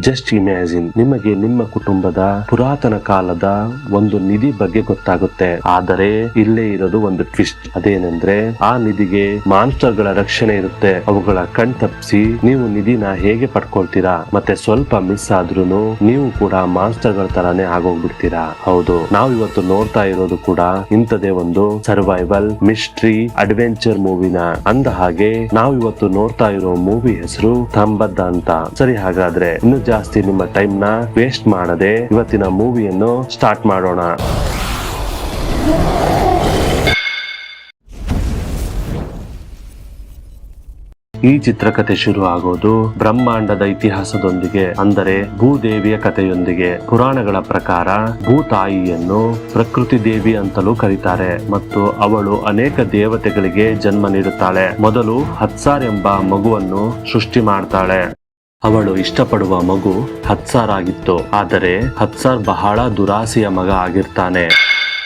Just imagine, ನಿಮಗೆ ನಿಮ್ಮ ಕುಟುಂಬದ ಪುರಾತನ ಕಾಲದ ಒಂದು ನಿಧಿ ಬಗ್ಗೆ ಗೊತ್ತಾಗುತ್ತೆ. ಆದರೆ ಇಲ್ಲೇ ಇರೋದು ಒಂದು ಟ್ವಿಸ್ಟ್. ಅದೇನೆಂದ್ರೆ ಆ ನಿಧಿಗೆ ಮಾನ್ಸ್ಟರ್ ಗಳ ರಕ್ಷಣೆ ಇರುತ್ತೆ. ಅವುಗಳ ಕಣ್ ತಪ್ಪಿಸಿ ನೀವು ನಿಧಿನ ಹೇಗೆ ಪಡ್ಕೊಳ್ತೀರಾ? ಮತ್ತೆ ಸ್ವಲ್ಪ ಮಿಸ್ ಆದ್ರೂನು ನೀವು ಕೂಡ ಮಾನ್ಸ್ಟರ್ ಗಳ ತರಾನೇ ಆಗೋಗ್ಬಿಡ್ತೀರಾ. ಹೌದು, ನಾವು ಇವತ್ತು ನೋಡ್ತಾ ಇರೋದು ಕೂಡ ಇಂಥದೇ ಒಂದು ಸರ್ವೈವಲ್ ಮಿಸ್ಟ್ರಿ ಅಡ್ವೆಂಚರ್ ಮೂವಿನ. ಅಂದ ಹಾಗೆ ನಾವು ಇವತ್ತು ನೋಡ್ತಾ ಇರೋ ಮೂವಿ ಹೆಸರು ತಂಬದ್ದ ಅಂತ. ಸರಿ, ಹಾಗಾದ್ರೆ ಇನ್ನು ಜಾಸ್ತಿ ನಿಮ್ಮ ಟೈಮ್ ನ ವೇಸ್ಟ್ ಮಾಡದೆ ಇವತ್ತಿನ ಮೂವಿಯನ್ನು ಸ್ಟಾರ್ಟ್ ಮಾಡೋಣ. ಈ ಚಿತ್ರಕಥೆ ಶುರು ಆಗೋದು ಬ್ರಹ್ಮಾಂಡದ ಇತಿಹಾಸದೊಂದಿಗೆ, ಅಂದರೆ ಭೂದೇವಿಯ ಕಥೆಯೊಂದಿಗೆ. ಪುರಾಣಗಳ ಪ್ರಕಾರ ಭೂತಾಯಿಯನ್ನು ಪ್ರಕೃತಿ ದೇವಿ ಅಂತಲೂ ಕರೀತಾರೆ ಮತ್ತು ಅವಳು ಅನೇಕ ದೇವತೆಗಳಿಗೆ ಜನ್ಮ ನೀಡುತ್ತಾಳೆ. ಮೊದಲು ಹತ್ಸಾರ್ ಎಂಬ ಮಗುವನ್ನು ಸೃಷ್ಟಿ ಮಾಡ್ತಾಳೆ. ಅವಳು ಇಷ್ಟಪಡುವ ಮಗು ಹತ್ಸಾರ್ ಆಗಿತ್ತು. ಆದರೆ ಹತ್ಸಾರ್ ಬಹಳ ದುರಾಸೆಯ ಮಗ ಆಗಿರ್ತಾನೆ.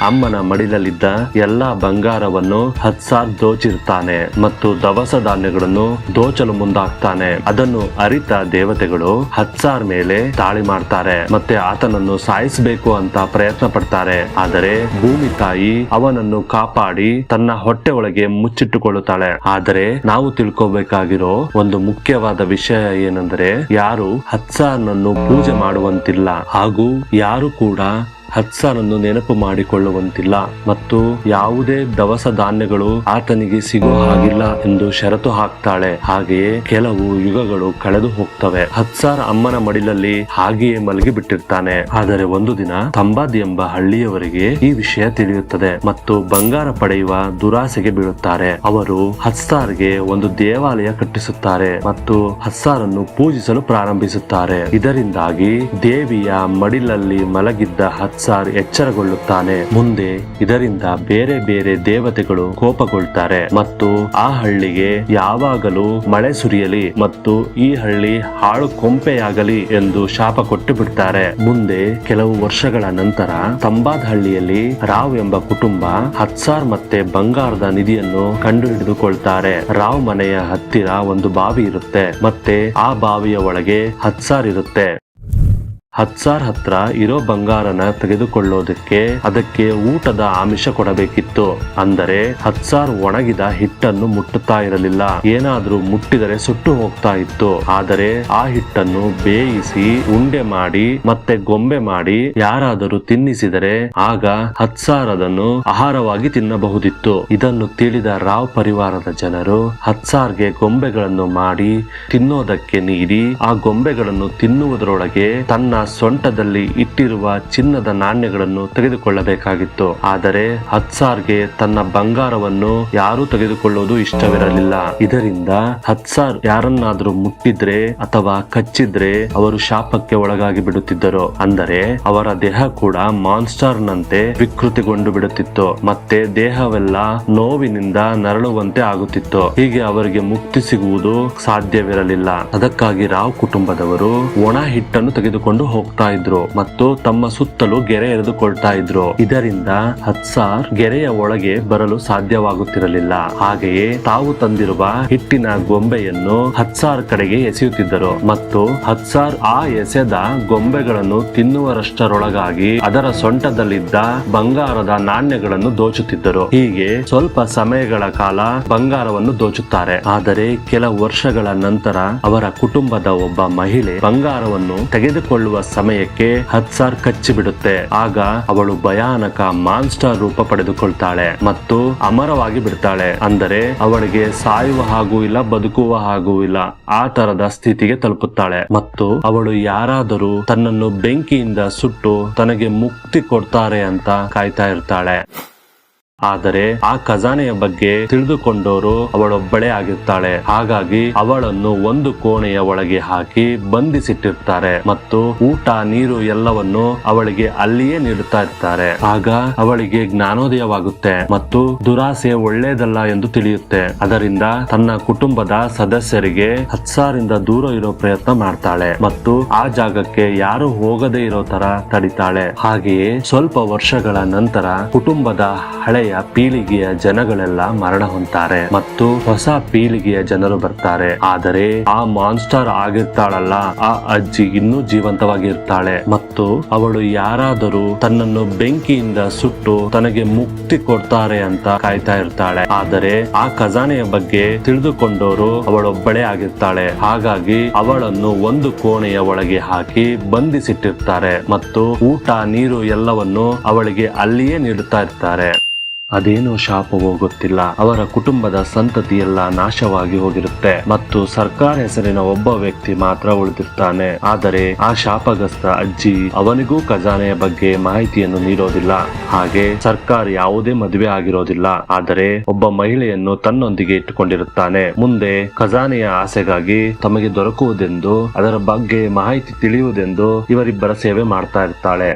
ಅಮ್ಮನ ಮಡಿಲಲ್ಲಿದ್ದ ಎಲ್ಲಾ ಬಂಗಾರವನ್ನು ಹತ್ಸಾರ್ ದೋಚಿರ್ತಾನೆ ಮತ್ತು ದವಸ ಧಾನ್ಯಗಳನ್ನು ದೋಚಲು ಮುಂದಾಗ್ತಾನೆ. ಅದನ್ನು ಅರಿತ ದೇವತೆಗಳು ಹತ್ಸಾರ್ ಮೇಲೆ ದಾಳಿ ಮಾಡ್ತಾರೆ ಮತ್ತೆ ಆತನನ್ನು ಸಾಯಿಸಬೇಕು ಅಂತ ಪ್ರಯತ್ನ ಪಡ್ತಾರೆ. ಆದರೆ ಭೂಮಿ ತಾಯಿ ಅವನನ್ನು ಕಾಪಾಡಿ ತನ್ನ ಹೊಟ್ಟೆ ಒಳಗೆ ಮುಚ್ಚಿಟ್ಟುಕೊಳ್ಳುತ್ತಾಳೆ. ಆದರೆ ನಾವು ತಿಳ್ಕೋಬೇಕಾಗಿರೋ ಒಂದು ಮುಖ್ಯವಾದ ವಿಷಯ ಏನೆಂದರೆ, ಯಾರು ಹತ್ಸಾರ್ನನ್ನು ಪೂಜೆ ಮಾಡುವಂತಿಲ್ಲ ಹಾಗೂ ಯಾರು ಕೂಡ ಹತ್ಸಾರನ್ನು ನೆನಪು ಮಾಡಿಕೊಳ್ಳುವಂತಿಲ್ಲ ಮತ್ತು ಯಾವುದೇ ದವಸ ಧಾನ್ಯಗಳು ಆತನಿಗೆ ಸಿಗೋ ಹಾಗಿಲ್ಲ ಎಂದು ಷರತ್ತು ಹಾಕ್ತಾಳೆ. ಹಾಗೆಯೇ ಕೆಲವು ಯುಗಗಳು ಕಳೆದು ಹೋಗ್ತವೆ. ಹತ್ಸಾರ್ ಅಮ್ಮನ ಮಡಿಲಲ್ಲಿ ಹಾಗೆಯೇ ಮಲಗಿ ಬಿಟ್ಟಿರ್ತಾನೆ. ಆದರೆ ಒಂದು ದಿನ ತಂಬಾದ್ ಎಂಬ ಹಳ್ಳಿಯವರಿಗೆ ಈ ವಿಷಯ ತಿಳಿಯುತ್ತದೆ ಮತ್ತು ಬಂಗಾರ ಪಡೆಯುವ ದುರಾಸೆಗೆ ಬೀಳುತ್ತಾರೆ. ಅವರು ಹತ್ಸಾರ್ಗೆ ಒಂದು ದೇವಾಲಯ ಕಟ್ಟಿಸುತ್ತಾರೆ ಮತ್ತು ಹತ್ಸಾರನ್ನು ಪೂಜಿಸಲು ಪ್ರಾರಂಭಿಸುತ್ತಾರೆ. ಇದರಿಂದಾಗಿ ದೇವಿಯ ಮಡಿಲಲ್ಲಿ ಮಲಗಿದ್ದ ಹತ್ಸಾರ್ ಎಚ್ಚರಗೊಳ್ಳುತ್ತಾನೆ. ಮುಂದೆ ಇದರಿಂದ ಬೇರೆ ಬೇರೆ ದೇವತೆಗಳು ಕೋಪಗೊಳ್ತಾರೆ ಮತ್ತು ಆ ಹಳ್ಳಿಗೆ ಯಾವಾಗಲೂ ಮಳೆ ಸುರಿಯಲಿ ಮತ್ತು ಈ ಹಳ್ಳಿ ಹಾಳು ಕೊಂಪೆಯಾಗಲಿ ಎಂದು ಶಾಪ ಕೊಟ್ಟು ಬಿಡ್ತಾರೆ. ಮುಂದೆ ಕೆಲವು ವರ್ಷಗಳ ನಂತರ ತಂಬಾದ್ ಹಳ್ಳಿಯಲ್ಲಿ ರಾವ್ ಎಂಬ ಕುಟುಂಬ ಹತ್ಸಾರ್ ಮತ್ತೆ ಬಂಗಾರದ ನಿಧಿಯನ್ನು ಕಂಡು ಹಿಡಿದುಕೊಳ್ತಾರೆ. ರಾವ್ ಮನೆಯ ಹತ್ತಿರ ಒಂದು ಬಾವಿ ಇರುತ್ತೆ ಮತ್ತೆ ಆ ಬಾವಿಯ ಒಳಗೆ ಹತ್ಸಾರ್ ಇರುತ್ತೆ. ಹತ್ಸಾರ್ ಹತ್ರ ಇರೋ ಬಂಗಾರನ ತೆಗೆದುಕೊಳ್ಳೋದಕ್ಕೆ ಅದಕ್ಕೆ ಊಟದ ಆಮಿಷ ಕೊಡಬೇಕಿತ್ತು. ಅಂದರೆ ಹತ್ಸಾರ್ ಒಣಗಿದ ಹಿಟ್ಟನ್ನು ಮುಟ್ಟುತ್ತಾ ಇರಲಿಲ್ಲ. ಏನಾದ್ರೂ ಮುಟ್ಟಿದರೆ ಸುಟ್ಟು ಹೋಗ್ತಾ ಇತ್ತು. ಆದರೆ ಆ ಹಿಟ್ಟನ್ನು ಬೇಯಿಸಿ ಉಂಡೆ ಮಾಡಿ ಮತ್ತೆ ಗೊಂಬೆ ಮಾಡಿ ಯಾರಾದರೂ ತಿನ್ನಿಸಿದರೆ ಆಗ ಹತ್ಸಾರ್ ಅದನ್ನು ಆಹಾರವಾಗಿ ತಿನ್ನಬಹುದಿತ್ತು. ಇದನ್ನು ತಿಳಿದ ರಾವ್ ಪರಿವಾರದ ಜನರು ಹತ್ಸಾರ್ಗೆ ಗೊಂಬೆಗಳನ್ನು ಮಾಡಿ ತಿನ್ನೋದಕ್ಕೆ ನೀಡಿ ಆ ಗೊಂಬೆಗಳನ್ನು ತಿನ್ನುವುದರೊಳಗೆ ತನ್ನ ಸೊಂಟದಲ್ಲಿ ಇಟ್ಟಿರುವ ಚಿನ್ನದ ನಾಣ್ಯಗಳನ್ನು ತೆಗೆದುಕೊಳ್ಳಬೇಕಾಗಿತ್ತು. ಆದರೆ ಹತ್ಸಾರ್ಗೆ ತನ್ನ ಬಂಗಾರವನ್ನು ಯಾರೂ ತೆಗೆದುಕೊಳ್ಳುವುದು ಇಷ್ಟವಿರಲಿಲ್ಲ. ಇದರಿಂದ ಹತ್ಸಾರ್ ಯಾರನ್ನಾದ್ರೂ ಮುಟ್ಟಿದ್ರೆ ಅಥವಾ ಕಚ್ಚಿದ್ರೆ ಅವರು ಶಾಪಕ್ಕೆ ಒಳಗಾಗಿ ಬಿಡುತ್ತಿದ್ದರು. ಅಂದರೆ ಅವರ ದೇಹ ಕೂಡ ಮಾನ್ಸ್ಟರ್ ನಂತೆ ವಿಕೃತಿಗೊಂಡು ಬಿಡುತ್ತಿತ್ತು ಮತ್ತೆ ದೇಹವೆಲ್ಲ ನೋವಿನಿಂದ ನರಳುವಂತೆ ಆಗುತ್ತಿತ್ತು. ಹೀಗೆ ಅವರಿಗೆ ಮುಕ್ತಿ ಸಿಗುವುದು ಸಾಧ್ಯವಿರಲಿಲ್ಲ. ಅದಕ್ಕಾಗಿ ರಾವ್ ಕುಟುಂಬದವರು ಒಣ ಹಿಟ್ಟನ್ನು ತೆಗೆದುಕೊಂಡು ಹೋಗ್ತಾ ಇದ್ರು ಮತ್ತು ತಮ್ಮ ಸುತ್ತಲೂ ಗೆರೆ ಎರೆದುಕೊಳ್ತಾ ಇದ್ರು. ಇದರಿಂದ ಹತ್ಸಾರ್ ಗೆರೆಯ ಒಳಗೆ ಬರಲು ಸಾಧ್ಯವಾಗುತ್ತಿರಲಿಲ್ಲ. ಹಾಗೆಯೇ ತಾವು ತಂದಿರುವ ಹಿಟ್ಟಿನ ಗೊಂಬೆಯನ್ನು ಹತ್ಸಾರ್ ಕಡೆಗೆ ಎಸೆಯುತ್ತಿದ್ದರು ಮತ್ತು ಹತ್ಸಾರ್ ಆ ಎಸೆದ ಗೊಂಬೆಗಳನ್ನು ತಿನ್ನುವರಷ್ಟರೊಳಗಾಗಿ ಅದರ ಸೊಂಟದಲ್ಲಿದ್ದ ಬಂಗಾರದ ನಾಣ್ಯಗಳನ್ನು ದೋಚುತ್ತಿದ್ದರು. ಹೀಗೆ ಸ್ವಲ್ಪ ಸಮಯಗಳ ಕಾಲ ಬಂಗಾರವನ್ನು ದೋಚುತ್ತಾರೆ. ಆದರೆ ಕೆಲವು ವರ್ಷಗಳ ನಂತರ ಅವರ ಕುಟುಂಬದ ಒಬ್ಬ ಮಹಿಳೆ ಬಂಗಾರವನ್ನು ತೆಗೆದುಕೊಳ್ಳುವ ಸಮಯಕ್ಕೆ ಹತ್ಸಾರ್ ಕಚ್ಚಿಬಿಡುತ್ತೆ. ಆಗ ಅವಳು ಭಯಾನಕ ಮಾನ್ಸ್ಟರ್ ರೂಪ ಪಡೆದುಕೊಳ್ತಾಳೆ ಮತ್ತು ಅಮರವಾಗಿ ಬಿಡ್ತಾಳೆ. ಅಂದರೆ ಅವಳಿಗೆ ಸಾಯುವ ಹಾಗೂ ಇಲ್ಲ, ಬದುಕುವ ಹಾಗೂ ಇಲ್ಲ, ಆ ತರದ ಸ್ಥಿತಿಗೆ ತಲುಪುತ್ತಾಳೆ ಮತ್ತು ಅವಳು ಯಾರಾದರೂ ತನ್ನನ್ನು ಬೆಂಕಿಯಿಂದ ಸುಟ್ಟು ತನಗೆ ಮುಕ್ತಿ ಕೊಡ್ತಾರೆ ಅಂತ ಕಾಯ್ತಾ ಇರ್ತಾಳೆ. ಆದರೆ ಆ ಖಜಾನೆಯ ಬಗ್ಗೆ ತಿಳಿದುಕೊಂಡವರು ಅವಳೊಬ್ಬಳೇ ಆಗಿರ್ತಾಳೆ. ಹಾಗಾಗಿ ಅವಳನ್ನು ಒಂದು ಕೋಣೆಯ ಒಳಗೆ ಹಾಕಿ ಬಂಧಿಸಿಟ್ಟಿರ್ತಾರೆ ಮತ್ತು ಊಟ ನೀರು ಎಲ್ಲವನ್ನು ಅವಳಿಗೆ ಅಲ್ಲಿಯೇ ನೀಡುತ್ತಾ ಇರ್ತಾರೆ. ಆಗ ಅವಳಿಗೆ ಜ್ಞಾನೋದಯವಾಗುತ್ತೆ ಮತ್ತು ದುರಾಸೆ ಒಳ್ಳೇದಲ್ಲ ಎಂದು ತಿಳಿಯುತ್ತೆ. ಅದರಿಂದ ತನ್ನ ಕುಟುಂಬದ ಸದಸ್ಯರಿಗೆ ಹತ್ಸಾರಿಂದ ದೂರ ಇರೋ ಪ್ರಯತ್ನ ಮಾಡ್ತಾಳೆ ಮತ್ತು ಆ ಜಾಗಕ್ಕೆ ಯಾರು ಹೋಗದೇ ಇರೋ ತರ ತಡಿತಾಳೆ. ಹಾಗೆಯೇ ಸ್ವಲ್ಪ ವರ್ಷಗಳ ನಂತರ ಕುಟುಂಬದ ಹಳೆಯ ಹಳೆಯ ಪೀಳಿಗೆಯ ಜನಗಳೆಲ್ಲ ಮರಣ ಹೊಂತಾರೆ ಮತ್ತು ಹೊಸ ಪೀಳಿಗೆಯ ಜನರು ಬರ್ತಾರೆ. ಆದರೆ ಆ ಮಾನ್ಸ್ಟರ್ ಆಗಿರ್ತಾಳಲ್ಲ, ಆ ಅಜ್ಜಿ ಇನ್ನೂ ಜೀವಂತವಾಗಿರ್ತಾಳೆ ಮತ್ತು ಅವಳು ಯಾರಾದರೂ ತನ್ನನ್ನು ಬೆಂಕಿಯಿಂದ ಸುಟ್ಟು ತನಗೆ ಮುಕ್ತಿ ಕೊಡ್ತಾರೆ ಅಂತ ಕಾಯ್ತಾ ಇರ್ತಾಳೆ. ಆದರೆ ಆ ಖಜಾನೆಯ ಬಗ್ಗೆ ತಿಳಿದುಕೊಂಡವರು ಅವಳೊಬ್ಬಳೇ ಆಗಿರ್ತಾಳೆ. ಹಾಗಾಗಿ ಅವಳನ್ನು ಒಂದು ಕೋಣೆಯ ಒಳಗೆ ಹಾಕಿ ಬಂಧಿಸಿಟ್ಟಿರ್ತಾರೆ ಮತ್ತು ಊಟ ನೀರು ಎಲ್ಲವನ್ನು ಅವಳಿಗೆ ಅಲ್ಲಿಯೇ ನೀಡುತ್ತಾ ಇರ್ತಾರೆ. ಅದೇನೋ ಶಾಪವೋ ಗೊತ್ತಿಲ್ಲ, ಅವರ ಕುಟುಂಬದ ಸಂತತಿ ಎಲ್ಲ ನಾಶವಾಗಿ ಹೋಗಿರುತ್ತೆ ಮತ್ತು ಸರ್ಕಾರ್ ಹೆಸರಿನ ಒಬ್ಬ ವ್ಯಕ್ತಿ ಮಾತ್ರ ಉಳಿದಿರ್ತಾನೆ. ಆದರೆ ಆ ಶಾಪಗ್ರಸ್ತ ಅಜ್ಜಿ ಅವನಿಗೂ ಖಜಾನೆಯ ಬಗ್ಗೆ ಮಾಹಿತಿಯನ್ನು ನೀಡೋದಿಲ್ಲ. ಹಾಗೆ ಸರ್ಕಾರ್ ಯಾವುದೇ ಮದುವೆ ಆಗಿರೋದಿಲ್ಲ, ಆದರೆ ಒಬ್ಬ ಮಹಿಳೆಯನ್ನು ತನ್ನೊಂದಿಗೆ ಇಟ್ಟುಕೊಂಡಿರುತ್ತಾನೆ. ಮುಂದೆ ಖಜಾನೆಯ ಆಸೆಗಾಗಿ ತಮಗೆ ದೊರಕುವುದೆಂದು, ಅದರ ಬಗ್ಗೆ ಮಾಹಿತಿ ತಿಳಿಯುವುದೆಂದು ಇವರಿಬ್ಬರ ಸೇವೆ ಮಾಡ್ತಾ ಇರ್ತಾಳೆ.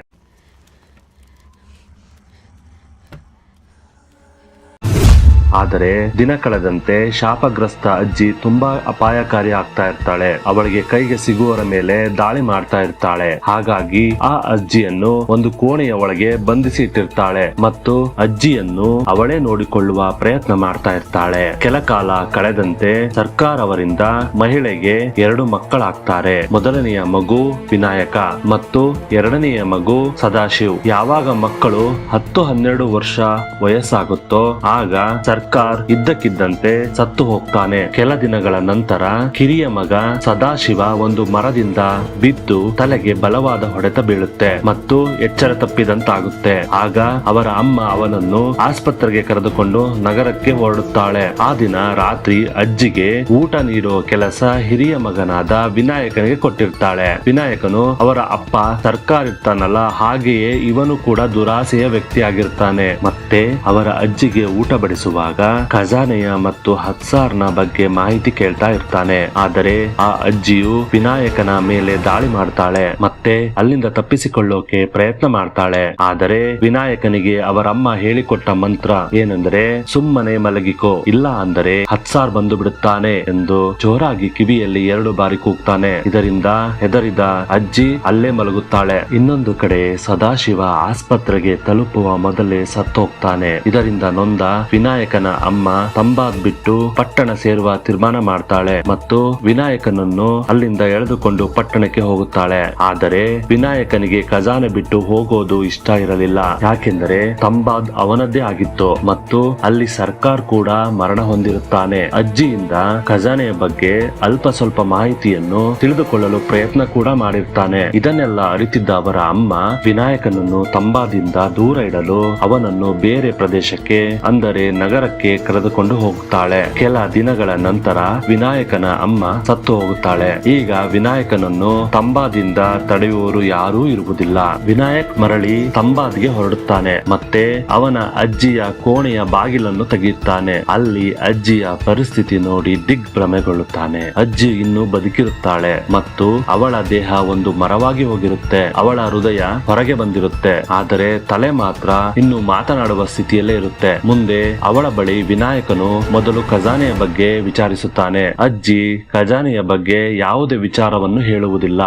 ಆದರೆ ದಿನ ಕಳೆದಂತೆ ಶಾಪಗ್ರಸ್ತ ಅಜ್ಜಿ ತುಂಬಾ ಅಪಾಯಕಾರಿ ಆಗ್ತಾ ಇರ್ತಾಳೆ. ಅವಳಿಗೆ ಕೈಗೆ ಸಿಗುವವರ ಮೇಲೆ ದಾಳಿ ಮಾಡ್ತಾ ಇರ್ತಾಳೆ. ಹಾಗಾಗಿ ಆ ಅಜ್ಜಿಯನ್ನು ಒಂದು ಕೋಣೆಯ ಒಳಗೆ ಬಂಧಿಸಿ ಇಟ್ಟಿರ್ತಾಳೆ ಮತ್ತು ಅಜ್ಜಿಯನ್ನು ಅವಳೇ ನೋಡಿಕೊಳ್ಳುವ ಪ್ರಯತ್ನ ಮಾಡ್ತಾ ಇರ್ತಾಳೆ. ಕೆಲ ಕಾಲ ಕಳೆದಂತೆ ಸರ್ಕಾರ್ ಅವರಿಂದ ಮಹಿಳೆಗೆ 2 ಮಕ್ಕಳಾಗ್ತಾರೆ. ಮೊದಲನೆಯ ಮಗು ವಿನಾಯಕ ಮತ್ತು ಎರಡನೆಯ ಮಗು ಸದಾಶಿವ್. ಯಾವಾಗ ಮಕ್ಕಳು 10-12 ವರ್ಷ ವಯಸ್ಸಾಗುತ್ತೋ ಆಗ ಸರ್ಕಾರ್ ಇದ್ದಕ್ಕಿದ್ದಂತೆ ಸತ್ತು ಹೋಗ್ತಾನೆ. ಕೆಲ ದಿನಗಳ ನಂತರ ಕಿರಿಯ ಮಗ ಸದಾಶಿವ ಒಂದು ಮರದಿಂದ ಬಿದ್ದು ತಲೆಗೆ ಬಲವಾದ ಹೊಡೆತ ಬೀಳುತ್ತೆ ಮತ್ತು ಎಚ್ಚರ ತಪ್ಪಿದಂತಾಗುತ್ತೆ. ಆಗ ಅವರ ಅಮ್ಮ ಅವನನ್ನು ಆಸ್ಪತ್ರೆಗೆ ಕರೆದುಕೊಂಡು ನಗರಕ್ಕೆ ಹೊರಡುತ್ತಾಳೆ. ಆ ದಿನ ರಾತ್ರಿ ಅಜ್ಜಿಗೆ ಊಟ ನೀಡುವ ಕೆಲಸ ಹಿರಿಯ ಮಗನಾದ ವಿನಾಯಕನಿಗೆ ಕೊಟ್ಟಿರ್ತಾಳೆ. ವಿನಾಯಕನು ಅವರ ಅಪ್ಪ ಸರ್ಕಾರ್ ಇರ್ತಾನಲ್ಲ, ಹಾಗೆಯೇ ಇವನು ಕೂಡ ದುರಾಸೆಯ ವ್ಯಕ್ತಿಯಾಗಿರ್ತಾನೆ. ಮತ್ತೆ ಅವರ ಅಜ್ಜಿಗೆ ಊಟ ಬಡಿಸುವಾಗ ಖಜಾನೆಯ ಮತ್ತು ಹತ್ಸಾರ್ನ ಬಗ್ಗೆ ಮಾಹಿತಿ ಕೇಳ್ತಾ ಇರ್ತಾನೆ. ಆದರೆ ಆ ಅಜ್ಜಿಯು ವಿನಾಯಕನ ಮೇಲೆ ದಾಳಿ ಮಾಡ್ತಾಳೆ ಮತ್ತೆ ಅಲ್ಲಿಂದ ತಪ್ಪಿಸಿಕೊಳ್ಳೋಕೆ ಪ್ರಯತ್ನ ಮಾಡ್ತಾಳೆ. ಆದರೆ ವಿನಾಯಕನಿಗೆ ಅವರಮ್ಮ ಹೇಳಿಕೊಟ್ಟ ಮಂತ್ರ ಏನೆಂದರೆ ಸುಮ್ಮನೆ ಮಲಗಿಕೋ, ಇಲ್ಲ ಅಂದರೆ ಹತ್ಸಾರ್ ಬಂದು ಬಿಡುತ್ತಾನೆ ಎಂದು ಜೋರಾಗಿ ಕಿವಿಯಲ್ಲಿ 2 ಬಾರಿ ಕೂಗ್ತಾನೆ. ಇದರಿಂದ ಹೆದರಿದ ಅಜ್ಜಿ ಅಲ್ಲೇ ಮಲಗುತ್ತಾಳೆ. ಇನ್ನೊಂದು ಕಡೆ ಸದಾಶಿವ ಆಸ್ಪತ್ರೆಗೆ ತಲುಪುವ ಮೊದಲೇ ಸತ್ತೋಗ್ತಾನೆ. ಇದರಿಂದ ನೊಂದ ವಿನಾಯಕನ ಅಮ್ಮ ತಂಬಾದ್ ಬಿಟ್ಟು ಪಟ್ಟಣ ಸೇರುವ ತೀರ್ಮಾನ ಮಾಡ್ತಾಳೆ ಮತ್ತು ವಿನಾಯಕನನ್ನು ಅಲ್ಲಿಂದ ಎಳೆದುಕೊಂಡು ಪಟ್ಟಣಕ್ಕೆ ಹೋಗುತ್ತಾಳೆ. ಆದರೆ ವಿನಾಯಕನಿಗೆ ಖಜಾನೆ ಬಿಟ್ಟು ಹೋಗೋದು ಇಷ್ಟ ಇರಲಿಲ್ಲ. ಯಾಕೆಂದರೆ ತಂಬಾದ್ ಅವನದ್ದೇ ಆಗಿತ್ತು ಮತ್ತು ಅಲ್ಲಿ ಸರ್ಕಾರ್ ಕೂಡ ಮರಣ ಹೊಂದಿರುತ್ತಾನೆ. ಅಜ್ಜಿಯಿಂದ ಖಜಾನೆಯ ಬಗ್ಗೆ ಅಲ್ಪ ಸ್ವಲ್ಪ ಮಾಹಿತಿಯನ್ನು ತಿಳಿದುಕೊಳ್ಳಲು ಪ್ರಯತ್ನ ಕೂಡ ಮಾಡಿರ್ತಾನೆ. ಇದನ್ನೆಲ್ಲ ಅರಿತಿದ್ದ ಅವರ ಅಮ್ಮ ವಿನಾಯಕನನ್ನು ತಂಬಾದಿಂದ ದೂರ ಇಡಲು ಅವನನ್ನು ಬೇರೆ ಪ್ರದೇಶಕ್ಕೆ ಅಂದರೆ ನಗರಕ್ಕೆ ಕರೆದುಕೊಂಡು ಹೋಗುತ್ತಾಳೆ. ಕೆಲ ದಿನಗಳ ನಂತರ ವಿನಾಯಕನ ಅಮ್ಮ ಸತ್ತು ಹೋಗುತ್ತಾಳೆ. ಈಗ ವಿನಾಯಕನನ್ನು ತಂಬಾದಿಂದ ತಡೆಯುವವರು ಯಾರೂ ಇರುವುದಿಲ್ಲ. ವಿನಾಯಕ್ ಮರಳಿ ತಂಬಾದ್ಗೆ ಹೊರಡುತ್ತಾನೆ ಮತ್ತೆ ಅವನ ಅಜ್ಜಿಯ ಕೋಣೆಯ ಬಾಗಿಲನ್ನು ತೆಗೆಯುತ್ತಾನೆ. ಅಲ್ಲಿ ಅಜ್ಜಿಯ ಪರಿಸ್ಥಿತಿ ನೋಡಿ ದಿಗ್ಭ್ರಮೆಗೊಳ್ಳುತ್ತಾನೆ. ಅಜ್ಜಿ ಇನ್ನೂ ಬದುಕಿರುತ್ತಾಳೆ ಮತ್ತು ಅವಳ ದೇಹ ಒಂದು ಮರವಾಗಿ ಹೋಗಿರುತ್ತೆ. ಅವಳ ಹೃದಯ ಹೊರಗೆ ಬಂದಿರುತ್ತೆ, ಆದರೆ ತಲೆ ಮಾತ್ರ ಇನ್ನು ಮಾತನಾಡುವ ಸ್ಥಿತಿಯಲ್ಲೇ ಇರುತ್ತೆ. ಮುಂದೆ ಅವಳ ಬಳಿ ವಿನಾಯಕನು ಮೊದಲು ಖಜಾನೆಯ ಬಗ್ಗೆ ವಿಚಾರಿಸುತ್ತಾನೆ. ಅಜ್ಜಿ ಖಜಾನೆಯ ಬಗ್ಗೆ ಯಾವುದೇ ವಿಚಾರವನ್ನು ಹೇಳುವುದಿಲ್ಲ.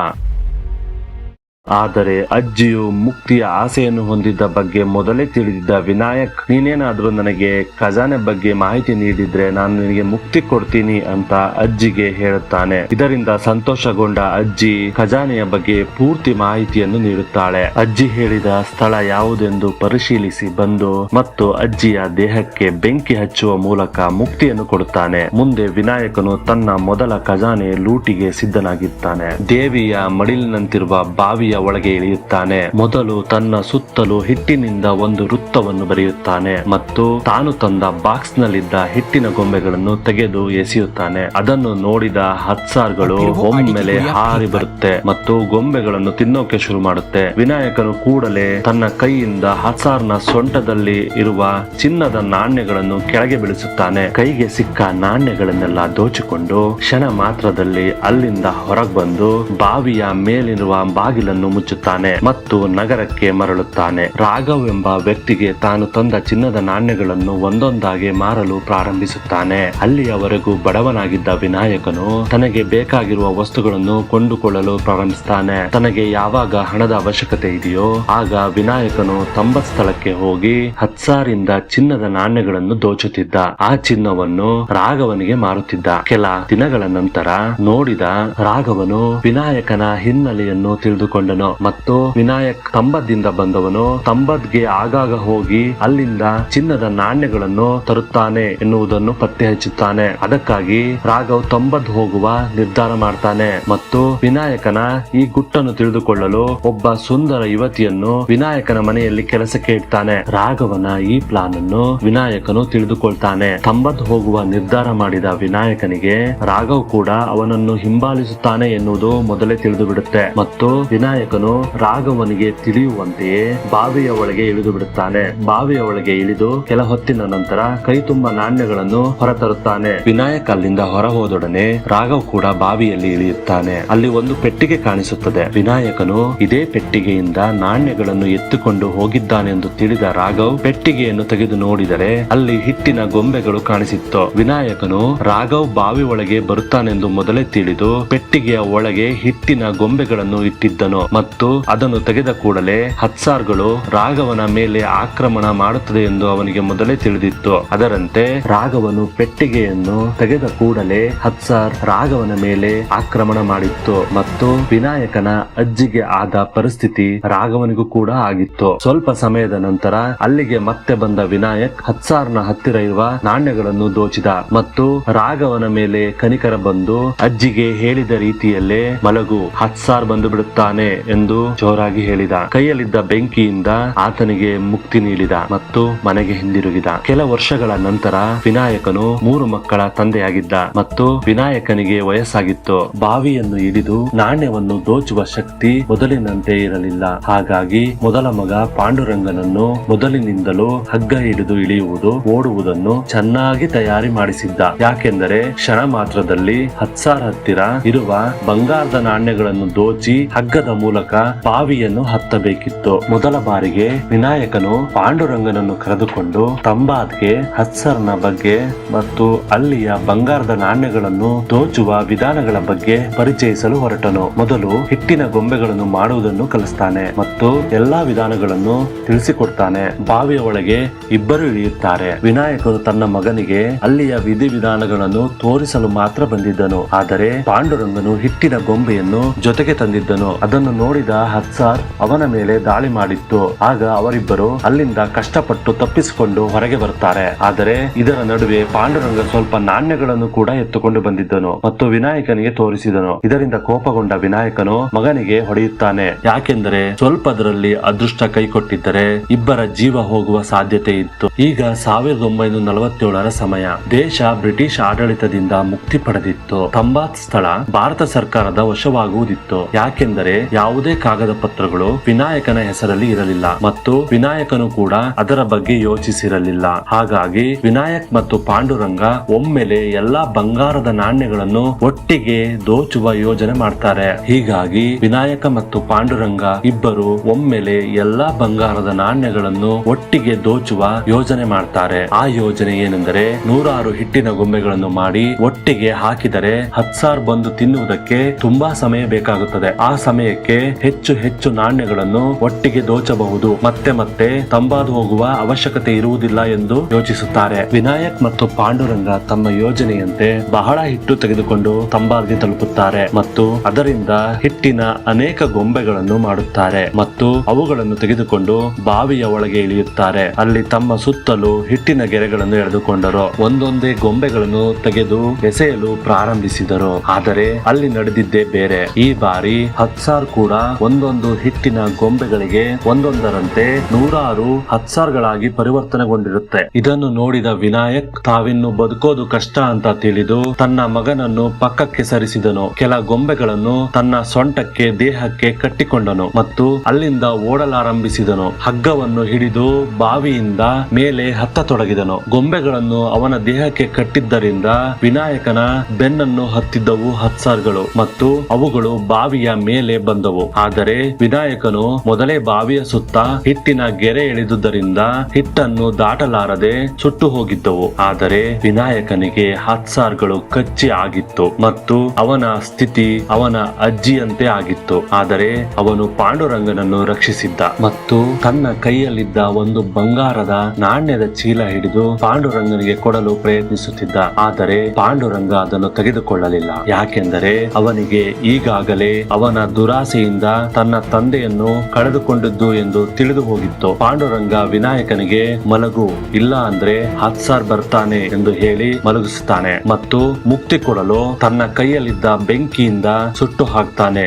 ಆದರೆ ಅಜ್ಜಿಯು ಮುಕ್ತಿಯ ಆಸೆಯನ್ನು ಹೊಂದಿದ್ದ ಬಗ್ಗೆ ಮೊದಲೇ ತಿಳಿದಿದ್ದ ವಿನಾಯಕ್, ನೀನೇನಾದ್ರೂ ನನಗೆ ಖಜಾನೆ ಬಗ್ಗೆ ಮಾಹಿತಿ ನೀಡಿದ್ರೆ ನಾನು ನಿನಗೆ ಮುಕ್ತಿ ಕೊಡ್ತೀನಿ ಅಂತ ಅಜ್ಜಿಗೆ ಹೇಳುತ್ತಾನೆ. ಇದರಿಂದ ಸಂತೋಷಗೊಂಡ ಅಜ್ಜಿ ಖಜಾನೆಯ ಬಗ್ಗೆ ಪೂರ್ತಿ ಮಾಹಿತಿಯನ್ನು ನೀಡುತ್ತಾಳೆ. ಅಜ್ಜಿ ಹೇಳಿದ ಸ್ಥಳ ಯಾವುದೆಂದು ಪರಿಶೀಲಿಸಿ ಬಂದು ಮತ್ತು ಅಜ್ಜಿಯ ದೇಹಕ್ಕೆ ಬೆಂಕಿ ಹಚ್ಚುವ ಮೂಲಕ ಮುಕ್ತಿಯನ್ನು ಕೊಡುತ್ತಾನೆ. ಮುಂದೆ ವಿನಾಯಕನು ತನ್ನ ಮೊದಲ ಖಜಾನೆ ಲೂಟಿಗೆ ಸಿದ್ಧನಾಗಿದ್ದಾನೆ. ದೇವಿಯ ಮಡಿಲಿನಂತಿರುವ ಬಾವಿಯ ಒಳಗೆ ಇಳಿಯುತ್ತಾನೆ. ಮೊದಲು ತನ್ನ ಸುತ್ತಲೂ ಹಿಟ್ಟಿನಿಂದ ಒಂದು ವೃತ್ತವನ್ನು ಬರೆಯುತ್ತಾನೆ ಮತ್ತು ತಾನು ತಂದ ಬಾಕ್ಸ್ ನಲ್ಲಿದ್ದ ಹಿಟ್ಟಿನ ಗೊಂಬೆಗಳನ್ನು ತೆಗೆದು ಎಸೆಯುತ್ತಾನೆ. ಅದನ್ನು ನೋಡಿದ ಹತ್ಸಾರ್ಗಳು ಒಮ್ಮೆಲೆ ಹಾರಿ ಬರುತ್ತೆ ಮತ್ತು ಗೊಂಬೆಗಳನ್ನು ತಿನ್ನೋಕೆ ಶುರು ಮಾಡುತ್ತೆ. ವಿನಾಯಕನು ಕೂಡಲೇ ತನ್ನ ಕೈಯಿಂದ ಹತ್ಸಾರ್ನ ಸೊಂಟದಲ್ಲಿ ಇರುವ ಚಿನ್ನದ ನಾಣ್ಯಗಳನ್ನು ಕೆಳಗೆ ಬೀಳಿಸುತ್ತಾನೆ. ಕೈಗೆ ಸಿಕ್ಕ ನಾಣ್ಯಗಳನ್ನೆಲ್ಲ ದೋಚಿಕೊಂಡು ಕ್ಷಣ ಮಾತ್ರದಲ್ಲಿ ಅಲ್ಲಿಂದ ಹೊರಗೆ ಬಂದು ಬಾವಿಯ ಮೇಲಿರುವ ಬಾಗಿಲನ್ನು ಬಾಗಿಲನ್ನು ಮುಚ್ಚುತ್ತಾನೆ ಮತ್ತು ನಗರಕ್ಕೆ ಮರಳುತ್ತಾನೆ. ರಾಘವ್ ಎಂಬ ವ್ಯಕ್ತಿಗೆ ತಾನು ತಂದ ಚಿನ್ನದ ನಾಣ್ಯಗಳನ್ನು ಒಂದೊಂದಾಗಿ ಮಾರಲು ಪ್ರಾರಂಭಿಸುತ್ತಾನೆ. ಅಲ್ಲಿಯವರೆಗೂ ಬಡವನಾಗಿದ್ದ ವಿನಾಯಕನು ತನಗೆ ಬೇಕಾಗಿರುವ ವಸ್ತುಗಳನ್ನು ಕೊಂಡುಕೊಳ್ಳಲು ಪ್ರಾರಂಭಿಸುತ್ತಾನೆ. ತನಗೆ ಯಾವಾಗ ಹಣದ ಅವಶ್ಯಕತೆ ಇದೆಯೋ ಆಗ ವಿನಾಯಕನು ತಂಬತ್ ಸ್ಥಳಕ್ಕೆ ಹೋಗಿ ಹತ್ಸಾರಿಂದ ಚಿನ್ನದ ನಾಣ್ಯಗಳನ್ನು ದೋಚುತ್ತಿದ್ದ. ಆ ಚಿನ್ನವನ್ನು ರಾಘವನಿಗೆ ಮಾರುತ್ತಿದ್ದ. ಕೆಲ ದಿನಗಳ ನಂತರ ನೋಡಿದ ರಾಘವನು ವಿನಾಯಕನ ಹಿನ್ನೆಲೆಯನ್ನು ತಿಳಿದುಕೊಂಡನು ಮತ್ತು ವಿನಾಯಕ್ ತಂಬದ್ದಿಂದ ಬಂದವನು. ತಂಬದ್ಗೆ ಆಗಾಗ ಹೋಗಿ ಅಲ್ಲಿಂದ ಚಿನ್ನದ ನಾಣ್ಯಗಳನ್ನು ತರುತ್ತಾನೆ ಎನ್ನುವುದನ್ನು ಪತ್ತೆ ಹಚ್ಚುತ್ತಾನೆ. ಅದಕ್ಕಾಗಿ ರಾಘವ್ ತಂಬದ್ ಹೋಗುವ ನಿರ್ಧಾರ ಮಾಡ್ತಾನೆ ಮತ್ತು ವಿನಾಯಕನ ಈ ಗುಟ್ಟನ್ನು ತಿಳಿದುಕೊಳ್ಳಲು ಒಬ್ಬ ಸುಂದರ ಯುವತಿಯನ್ನು ವಿನಾಯಕನ ಮನೆಯಲ್ಲಿ ಕೆಲಸಕ್ಕೆ ಇಡ್ತಾನೆ. ರಾಘವನ ಈ ಪ್ಲಾನ್ ಅನ್ನು ವಿನಾಯಕನು ತಿಳಿದುಕೊಳ್ತಾನೆ. ತಂಬದ್ ಹೋಗುವ ನಿರ್ಧಾರ ಮಾಡಿದ ವಿನಾಯಕನಿಗೆ ರಾಘವ್ ಕೂಡ ಅವನನ್ನು ಹಿಂಬಾಲಿಸುತ್ತಾನೆ ಎನ್ನುವುದು ಮೊದಲೇ ತಿಳಿದು ಬಿಡುತ್ತೆ ಮತ್ತು ವಿನಾಯಕನು ರಾಘವನಿಗೆ ತಿಳಿಯುವಂತೆಯೇ ಬಾವಿಯ ಒಳಗೆ ಇಳಿದು ಬಿಡುತ್ತಾನೆ. ಬಾವಿಯ ಒಳಗೆ ಇಳಿದು ಕೆಲ ಹೊತ್ತಿನ ನಂತರ ಕೈ ತುಂಬ ನಾಣ್ಯಗಳನ್ನು ಹೊರತರುತ್ತಾನೆ. ವಿನಾಯಕ್ ಅಲ್ಲಿಂದ ಹೊರ ಹೋದೊಡನೆ ರಾಘವ್ ಕೂಡ ಬಾವಿಯಲ್ಲಿ ಇಳಿಯುತ್ತಾನೆ. ಅಲ್ಲಿ ಒಂದು ಪೆಟ್ಟಿಗೆ ಕಾಣಿಸುತ್ತದೆ. ವಿನಾಯಕನು ಇದೇ ಪೆಟ್ಟಿಗೆಯಿಂದ ನಾಣ್ಯಗಳನ್ನು ಎತ್ತುಕೊಂಡು ಹೋಗಿದ್ದಾನೆಂದು ತಿಳಿದ ರಾಘವ್ ಪೆಟ್ಟಿಗೆಯನ್ನು ತೆಗೆದು ನೋಡಿದರೆ ಅಲ್ಲಿ ಹಿಟ್ಟಿನ ಗೊಂಬೆಗಳು ಕಾಣಿಸಿತ್ತು. ವಿನಾಯಕನು ರಾಘವ್ ಬಾವಿ ಒಳಗೆ ಬರುತ್ತಾನೆಂದು ಮೊದಲೇ ತಿಳಿದು ಪೆಟ್ಟಿಗೆಯ ಒಳಗೆ ಹಿಟ್ಟಿನ ಗೊಂಬೆಗಳನ್ನು ಇಟ್ಟಿದ್ದನು ಮತ್ತು ಅದನ್ನು ತೆಗೆದ ಕೂಡಲೇ ಹತ್ಸಾರ್ಗಳು ರಾಘವನ ಮೇಲೆ ಆಕ್ರಮಣ ಮಾಡುತ್ತದೆ ಎಂದು ಅವನಿಗೆ ಮೊದಲೇ ತಿಳಿದಿತ್ತು. ಅದರಂತೆ ರಾಘವನು ಪೆಟ್ಟಿಗೆಯನ್ನು ತೆಗೆದ ಕೂಡಲೇ ಹತ್ಸಾರ್ ರಾಘವನ ಮೇಲೆ ಆಕ್ರಮಣ ಮಾಡಿತ್ತು ಮತ್ತು ವಿನಾಯಕನ ಅಜ್ಜಿಗೆ ಆದ ಪರಿಸ್ಥಿತಿ ರಾಘವನಿಗೂ ಕೂಡ ಆಗಿತ್ತು. ಸ್ವಲ್ಪ ಸಮಯದ ನಂತರ ಅಲ್ಲಿಗೆ ಮತ್ತೆ ಬಂದ ವಿನಾಯಕ್ ಹತ್ಸಾರ್ನ ಹತ್ತಿರ ಇರುವ ನಾಣ್ಯಗಳನ್ನು ದೋಚಿದ ಮತ್ತು ರಾಘವನ ಮೇಲೆ ಕನಿಕರ ಬಂದು ಅಜ್ಜಿಗೆ ಹೇಳಿದ ರೀತಿಯಲ್ಲೇ ಮಲಗು, ಹತ್ಸಾರ್ ಬಂದು ಬಿಡುತ್ತಾನೆ ಎಂದು ಜೋರಾಗಿ ಹೇಳಿದ. ಕೈಯಲ್ಲಿದ್ದ ಬೆಂಕಿಯಿಂದ ಆತನಿಗೆ ಮುಕ್ತಿ ನೀಡಿದ ಮತ್ತು ಮನೆಗೆ ಹಿಂದಿರುಗಿದ. ಕೆಲ ವರ್ಷಗಳ ನಂತರ ವಿನಾಯಕನು 3 ಮಕ್ಕಳ ತಂದೆಯಾಗಿದ್ದ ಮತ್ತು ವಿನಾಯಕನಿಗೆ ವಯಸ್ಸಾಗಿತ್ತು. ಬಾವಿಯನ್ನು ಹಿಡಿದು ನಾಣ್ಯವನ್ನು ದೋಚುವ ಶಕ್ತಿ ಮೊದಲಿನಂತೆ ಇರಲಿಲ್ಲ. ಹಾಗಾಗಿ ಮೊದಲ ಮಗ ಪಾಂಡುರಂಗನನ್ನು ಮೊದಲಿನಿಂದಲೂ ಹಗ್ಗ ಹಿಡಿದು ಇಳಿಯುವುದು, ಓಡುವುದನ್ನು ಚೆನ್ನಾಗಿ ತಯಾರಿ ಮಾಡಿಸಿದ್ದ. ಯಾಕೆಂದರೆ ಕ್ಷಣ ಮಾತ್ರದಲ್ಲಿ ಹತ್ಸಾರ್ ಹತ್ತಿರ ಇರುವ ಬಂಗಾರದ ನಾಣ್ಯಗಳನ್ನು ದೋಚಿ ಹಗ್ಗದ ಮೂಲಕ ಬಾವಿಯನ್ನು ಹತ್ತಬೇಕಿತ್ತು. ಮೊದಲ ಬಾರಿಗೆ ವಿನಾಯಕನು ಪಾಂಡುರಂಗನನ್ನು ಕರೆದುಕೊಂಡು ತಂಬಾದ್ಗೆ ಹತ್ಸಾರ್ನ ಬಗ್ಗೆ ಮತ್ತು ಅಲ್ಲಿಯ ಬಂಗಾರದ ನಾಣ್ಯಗಳನ್ನು ದೋಚುವ ವಿಧಾನಗಳ ಬಗ್ಗೆ ಪರಿಚಯಿಸಲು ಹೊರಟನು. ಮೊದಲು ಹಿಟ್ಟಿನ ಗೊಂಬೆಗಳನ್ನು ಮಾಡುವುದನ್ನು ಕಲಿಸ್ತಾನೆ ಮತ್ತು ಎಲ್ಲಾ ವಿಧಾನಗಳನ್ನು ತಿಳಿಸಿಕೊಡ್ತಾನೆ. ಬಾವಿಯ ಒಳಗೆ ಇಬ್ಬರು ಇಳಿಯುತ್ತಾರೆ. ವಿನಾಯಕನು ತನ್ನ ಮಗನಿಗೆ ಅಲ್ಲಿಯ ವಿಧಿವಿಧಾನಗಳನ್ನು ತೋರಿಸಲು ಮಾತ್ರ ಬಂದಿದ್ದನು. ಆದರೆ ಪಾಂಡುರಂಗನು ಹಿಟ್ಟಿನ ಗೊಂಬೆಯನ್ನು ಜೊತೆಗೆ ತಂದಿದ್ದನು. ಅದನ್ನು ನೋಡಿದ ಹತ್ಸಾರ್ ಅವನ ಮೇಲೆ ದಾಳಿ ಮಾಡಿತ್ತು. ಆಗ ಅವರಿಬ್ಬರು ಅಲ್ಲಿಂದ ಕಷ್ಟಪಟ್ಟು ತಪ್ಪಿಸಿಕೊಂಡು ಹೊರಗೆ ಬರುತ್ತಾರೆ. ಆದರೆ ಇದರ ನಡುವೆ ಪಾಂಡುರಂಗ ಸ್ವಲ್ಪ ನಾಣ್ಯಗಳನ್ನು ಕೂಡ ಎತ್ತುಕೊಂಡು ಬಂದಿದ್ದನು ಮತ್ತು ವಿನಾಯಕನಿಗೆ ತೋರಿಸಿದನು. ಇದರಿಂದ ಕೋಪಗೊಂಡ ವಿನಾಯಕನು ಮಗನಿಗೆ ಹೊಡೆಯುತ್ತಾನೆ. ಯಾಕೆಂದರೆ ಸ್ವಲ್ಪದರಲ್ಲಿ ಅದೃಷ್ಟ ಕೈಕೊಟ್ಟಿದ್ದರೆ ಇಬ್ಬರ ಜೀವ ಹೋಗುವ ಸಾಧ್ಯತೆ ಇತ್ತು. ಈಗ 1947ರ ಸಮಯ. ದೇಶ ಬ್ರಿಟಿಷ್ ಆಡಳಿತದಿಂದ ಮುಕ್ತಿ ಪಡೆದಿತ್ತು. ತಂಬಾತ್ ಸ್ಥಳ ಭಾರತ ಸರ್ಕಾರದ ವಶವಾಗುವುದಿತ್ತು. ಯಾಕೆಂದರೆ ಯಾವುದೇ ಕಾಗದ ಪತ್ರಗಳು ವಿನಾಯಕನ ಹೆಸರಲ್ಲಿ ಇರಲಿಲ್ಲ ಮತ್ತು ವಿನಾಯಕನು ಕೂಡ ಅದರ ಬಗ್ಗೆ ಯೋಚಿಸಿರಲಿಲ್ಲ. ಹಾಗಾಗಿ ವಿನಾಯಕ್ ಮತ್ತು ಪಾಂಡುರಂಗ ಒಮ್ಮೆಲೆ ಎಲ್ಲಾ ಬಂಗಾರದ ನಾಣ್ಯಗಳನ್ನು ಒಟ್ಟಿಗೆ ದೋಚುವ ಯೋಜನೆ ಮಾಡ್ತಾರೆ. ಹೀಗಾಗಿ ವಿನಾಯಕ ಮತ್ತು ಪಾಂಡುರಂಗ ಇಬ್ಬರು ಒಮ್ಮೆಲೆ ಎಲ್ಲಾ ಬಂಗಾರದ ನಾಣ್ಯಗಳನ್ನು ಒಟ್ಟಿಗೆ ದೋಚುವ ಯೋಜನೆ ಮಾಡ್ತಾರೆ. ಆ ಯೋಜನೆ ಏನೆಂದರೆ 100 ಹಿಟ್ಟಿನ ಗೊಂಬೆಗಳನ್ನು ಮಾಡಿ ಒಟ್ಟಿಗೆ ಹಾಕಿದರೆ ಹತ್ಸಾರ್ ಬಂದು ತಿನ್ನುವುದಕ್ಕೆ ತುಂಬಾ ಸಮಯ ಬೇಕಾಗುತ್ತದೆ. ಆ ಸಮಯಕ್ಕೆ ಹೆಚ್ಚು ಹೆಚ್ಚು ನಾಣ್ಯಗಳನ್ನು ಒಟ್ಟಿಗೆ ದೋಚಬಹುದು. ಮತ್ತೆ ಮತ್ತೆ ತಂಬಾದು ಹೋಗುವ ಅವಶ್ಯಕತೆ ಇರುವುದಿಲ್ಲ ಎಂದು ಯೋಚಿಸುತ್ತಾರೆ. ವಿನಾಯಕ್ ಮತ್ತು ಪಾಂಡುರಂಗ ತಮ್ಮ ಯೋಜನೆಯಂತೆ ಬಹಳ ಹಿಟ್ಟು ತೆಗೆದುಕೊಂಡು ತಂಬಾದ್ಗೆ ತಲುಪುತ್ತಾರೆ ಮತ್ತು ಅದರಿಂದ ಹಿಟ್ಟಿನ ಅನೇಕ ಗೊಂಬೆಗಳನ್ನು ಮಾಡುತ್ತಾರೆ ಮತ್ತು ಅವುಗಳನ್ನು ತೆಗೆದುಕೊಂಡು ಬಾವಿಯ ಒಳಗೆ ಇಳಿಯುತ್ತಾರೆ. ಅಲ್ಲಿ ತಮ್ಮ ಸುತ್ತಲೂ ಹಿಟ್ಟಿನ ಗೆರೆಗಳನ್ನು ಎಳೆದುಕೊಂಡರು. ಒಂದೊಂದೇ ಗೊಂಬೆಗಳನ್ನು ತೆಗೆದು ಎಸೆಯಲು ಪ್ರಾರಂಭಿಸಿದರು. ಆದರೆ ಅಲ್ಲಿ ನಡೆದಿದ್ದೇ ಬೇರೆ. ಈ ಬಾರಿ ಹತ್ಸಾರ್ ಕೂಡ ಒಂದೊಂದು ಹಿಟ್ಟಿನ ಗೊಂಬೆಗಳಿಗೆ ಒಂದೊಂದರಂತೆ 100 ಹತ್ಸಾರ್ಗಳಾಗಿ ಪರಿವರ್ತನೆಗೊಂಡಿರುತ್ತೆ. ಇದನ್ನು ನೋಡಿದ ವಿನಾಯಕ್ ತಾವಿನ್ನು ಬದುಕೋದು ಕಷ್ಟ ಅಂತ ತಿಳಿದು ತನ್ನ ಮಗನನ್ನು ಪಕ್ಕಕ್ಕೆ ಸರಿಸಿದನು. ಕೆಲ ಗೊಂಬೆಗಳನ್ನು ತನ್ನ ಸೊಂಟಕ್ಕೆ ದೇಹಕ್ಕೆ ಕಟ್ಟಿಕೊಂಡನು ಮತ್ತು ಅಲ್ಲಿಂದ ಓಡಲಾರಂಭಿಸಿದನು. ಹಗ್ಗವನ್ನು ಹಿಡಿದು ಬಾವಿಯಿಂದ ಮೇಲೆ ಹತ್ತತೊಡಗಿದನು. ಗೊಂಬೆಗಳನ್ನು ಅವನ ದೇಹಕ್ಕೆ ಕಟ್ಟಿದ್ದರಿಂದ ವಿನಾಯಕನ ಬೆನ್ನನ್ನು ಹತ್ತಿದ್ದವು ಹತ್ಸಾರ್ಗಳು ಮತ್ತು ಅವುಗಳು ಬಾವಿಯ ಮೇಲೆ ಬಂದವು. ಹೋಗಿದ್ದವು. ಆದರೆ ವಿನಾಯಕನು ಮೊದಲೇ ಬಾವಿಯ ಸುತ್ತ ಹಿಟ್ಟಿನ ಗೆರೆ ಎಳೆದುದರಿಂದ ಹಿಟ್ಟನ್ನು ದಾಟಲಾರದೆ ಸುಟ್ಟು ಹೋಗಿದ್ದವು. ಆದರೆ ವಿನಾಯಕನಿಗೆ ಹತ್ಸಾರ್ಗಳು ಕಚ್ಚಿ ಆಗಿತ್ತು ಮತ್ತು ಅವನ ಸ್ಥಿತಿ ಅವನ ಅಜ್ಜಿಯಂತೆ ಆಗಿತ್ತು. ಆದರೆ ಅವನು ಪಾಂಡುರಂಗನನ್ನು ರಕ್ಷಿಸಿದ್ದ ಮತ್ತು ತನ್ನ ಕೈಯಲ್ಲಿದ್ದ ಒಂದು ಬಂಗಾರದ ನಾಣ್ಯದ ಚೀಲ ಹಿಡಿದು ಪಾಂಡುರಂಗನಿಗೆ ಕೊಡಲು ಪ್ರಯತ್ನಿಸುತ್ತಿದ್ದ. ಆದರೆ ಪಾಂಡುರಂಗ ಅದನ್ನು ತೆಗೆದುಕೊಳ್ಳಲಿಲ್ಲ. ಯಾಕೆಂದರೆ ಅವನಿಗೆ ಈಗಾಗಲೇ ಅವನ ದುರಾಸೆಯಿಂದ ತನ್ನ ತಂದೆಯನ್ನು ಕಳೆದುಕೊಂಡಿದ್ದು ಎಂದು ತಿಳಿದು ಹೋಗಿತ್ತು. ಪಾಂಡುರಂಗ ವಿನಾಯಕನಿಗೆ ಮಲಗು, ಇಲ್ಲ ಅಂದ್ರೆ ಹತ್ಸಾರ್ ಬರ್ತಾನೆ ಎಂದು ಹೇಳಿ ಮಲಗಿಸುತ್ತಾನೆ ಮತ್ತು ಮುಕ್ತಿ ಕೊಡಲು ತನ್ನ ಕೈಯಲ್ಲಿದ್ದ ಬೆಂಕಿಯಿಂದ ಸುಟ್ಟು ಹಾಕ್ತಾನೆ.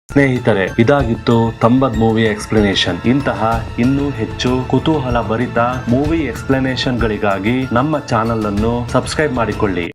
ಸ್ನೇಹಿತರೆ, ಇದಾಗಿತ್ತು ತಂಬದ್ ಮೂವಿ ಎಕ್ಸ್ಪ್ಲನೇಷನ್. ಇಂತಹ ಇನ್ನೂ ಹೆಚ್ಚು ಕುತೂಹಲ ಭರಿತ ಮೂವಿ ಎಕ್ಸ್ಪ್ಲನೇಷನ್ ಗಳಿಗಾಗಿ ನಮ್ಮ ಚಾನೆಲ್ ಅನ್ನು ಸಬ್ಸ್ಕ್ರೈಬ್ ಮಾಡಿಕೊಳ್ಳಿ.